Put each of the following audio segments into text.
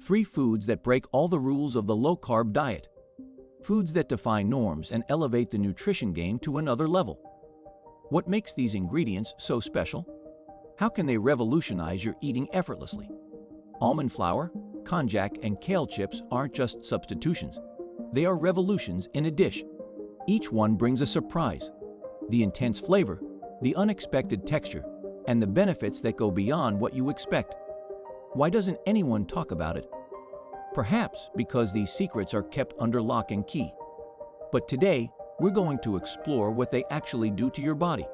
3 foods that break all the rules of the low-carb diet. Foods that defy norms and elevate the nutrition game to another level. What makes these ingredients so special? How can they revolutionize your eating effortlessly? Almond flour, konjac, and kale chips aren't just substitutions. They are revolutions in a dish. Each one brings a surprise. The intense flavor, the unexpected texture, and the benefits that go beyond what you expect. Why doesn't anyone talk about it? Perhaps because these secrets are kept under lock and key. But today, we're going to explore what they actually do to your body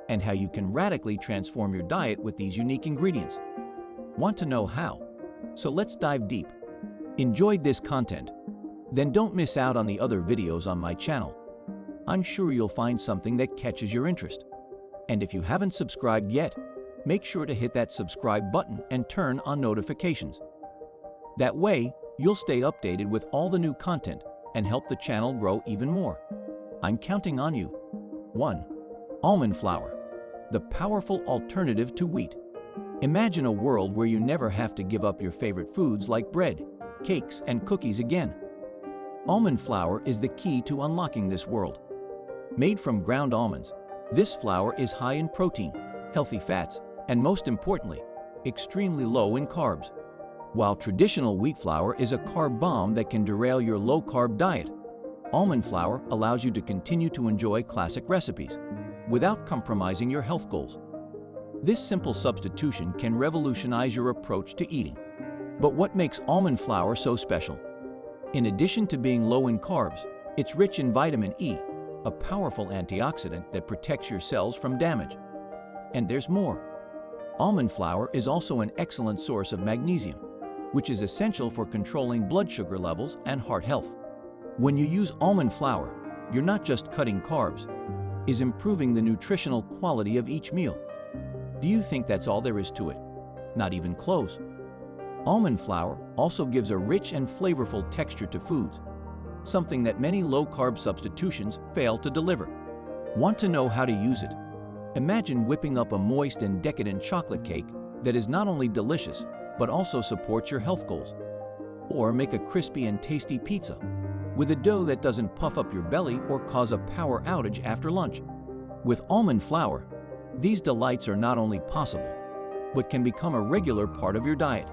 and how you can radically transform your diet with these unique ingredients. Want to know how? So let's dive deep. Enjoyed this content? Then don't miss out on the other videos on my channel. I'm sure you'll find something that catches your interest. And if you haven't subscribed yet, make sure to hit that subscribe button and turn on notifications. That way, you'll stay updated with all the new content and help the channel grow even more. I'm counting on you. 1. Almond flour, the powerful alternative to wheat. Imagine a world where you never have to give up your favorite foods like bread, cakes, and cookies again. Almond flour is the key to unlocking this world. Made from ground almonds, this flour is high in protein, healthy fats, and most importantly, extremely low in carbs. While traditional wheat flour is a carb bomb that can derail your low-carb diet, almond flour allows you to continue to enjoy classic recipes without compromising your health goals. This simple substitution can revolutionize your approach to eating. But what makes almond flour so special? In addition to being low in carbs, it's rich in vitamin E, a powerful antioxidant that protects your cells from damage. And there's more. Almond flour is also an excellent source of magnesium, which is essential for controlling blood sugar levels and heart health. When you use almond flour, you're not just cutting carbs, it's improving the nutritional quality of each meal. Do you think that's all there is to it? Not even close. Almond flour also gives a rich and flavorful texture to foods, something that many low-carb substitutions fail to deliver. Want to know how to use it? Imagine whipping up a moist and decadent chocolate cake that is not only delicious, but also supports your health goals. Or make a crispy and tasty pizza with a dough that doesn't puff up your belly or cause a power outage after lunch. With almond flour, these delights are not only possible, but can become a regular part of your diet.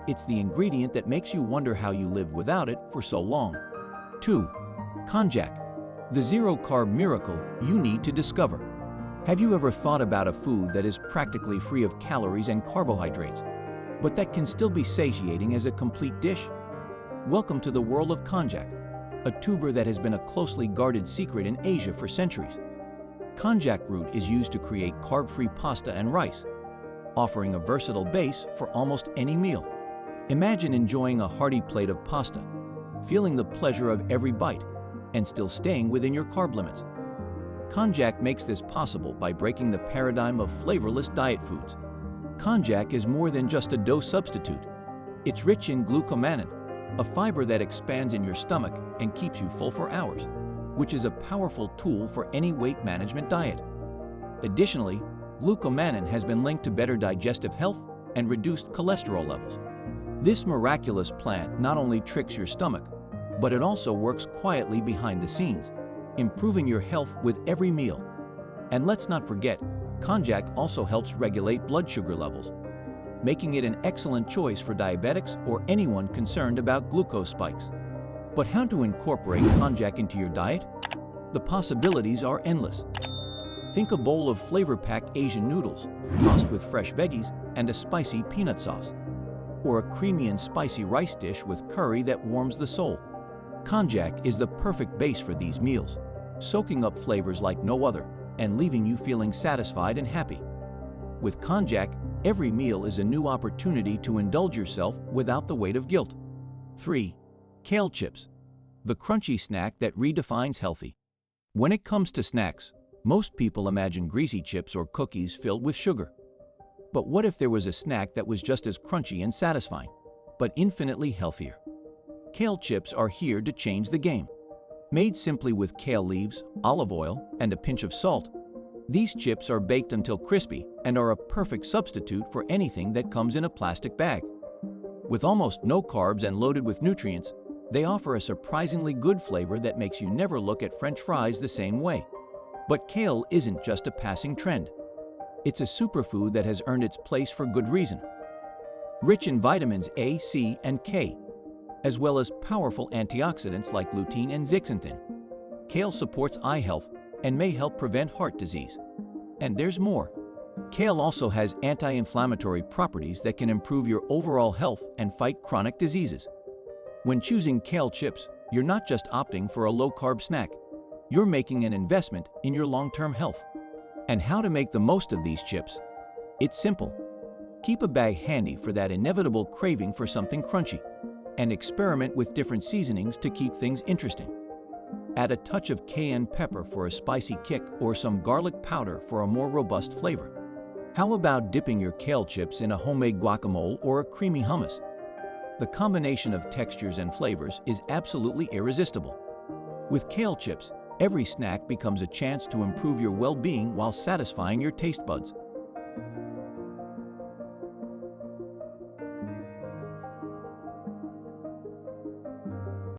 It's the ingredient that makes you wonder how you lived without it for so long. 2. Konjac, the zero-carb miracle you need to discover. Have you ever thought about a food that is practically free of calories and carbohydrates, but that can still be satiating as a complete dish? Welcome to the world of konjac, a tuber that has been a closely guarded secret in Asia for centuries. Konjac root is used to create carb-free pasta and rice, offering a versatile base for almost any meal. Imagine enjoying a hearty plate of pasta, feeling the pleasure of every bite, and still staying within your carb limits. Konjac makes this possible by breaking the paradigm of flavorless diet foods. Konjac is more than just a dough substitute. It's rich in glucomannan, a fiber that expands in your stomach and keeps you full for hours, which is a powerful tool for any weight management diet. Additionally, glucomannan has been linked to better digestive health and reduced cholesterol levels. This miraculous plant not only tricks your stomach, but it also works quietly behind the scenes, improving your health with every meal. And let's not forget, konjac also helps regulate blood sugar levels, making it an excellent choice for diabetics or anyone concerned about glucose spikes. But how to incorporate konjac into your diet? The possibilities are endless. Think a bowl of flavor-packed Asian noodles, tossed with fresh veggies and a spicy peanut sauce. Or a creamy and spicy rice dish with curry that warms the soul. Konjac is the perfect base for these meals, soaking up flavors like no other and leaving you feeling satisfied and happy. With konjac, every meal is a new opportunity to indulge yourself without the weight of guilt. 3. Kale chips, the crunchy snack that redefines healthy. When it comes to snacks, most people imagine greasy chips or cookies filled with sugar. But what if there was a snack that was just as crunchy and satisfying, but infinitely healthier? Kale chips are here to change the game. Made simply with kale leaves, olive oil, and a pinch of salt, these chips are baked until crispy and are a perfect substitute for anything that comes in a plastic bag. With almost no carbs and loaded with nutrients, they offer a surprisingly good flavor that makes you never look at French fries the same way. But kale isn't just a passing trend. It's a superfood that has earned its place for good reason. Rich in vitamins A, C, and K, as well as powerful antioxidants like lutein and zeaxanthin, kale supports eye health and may help prevent heart disease. And there's more. Kale also has anti-inflammatory properties that can improve your overall health and fight chronic diseases. When choosing kale chips, you're not just opting for a low-carb snack. You're making an investment in your long-term health. And how to make the most of these chips? It's simple. Keep a bag handy for that inevitable craving for something crunchy, and experiment with different seasonings to keep things interesting. Add a touch of cayenne pepper for a spicy kick or some garlic powder for a more robust flavor. How about dipping your kale chips in a homemade guacamole or a creamy hummus? The combination of textures and flavors is absolutely irresistible. With kale chips, every snack becomes a chance to improve your well-being while satisfying your taste buds.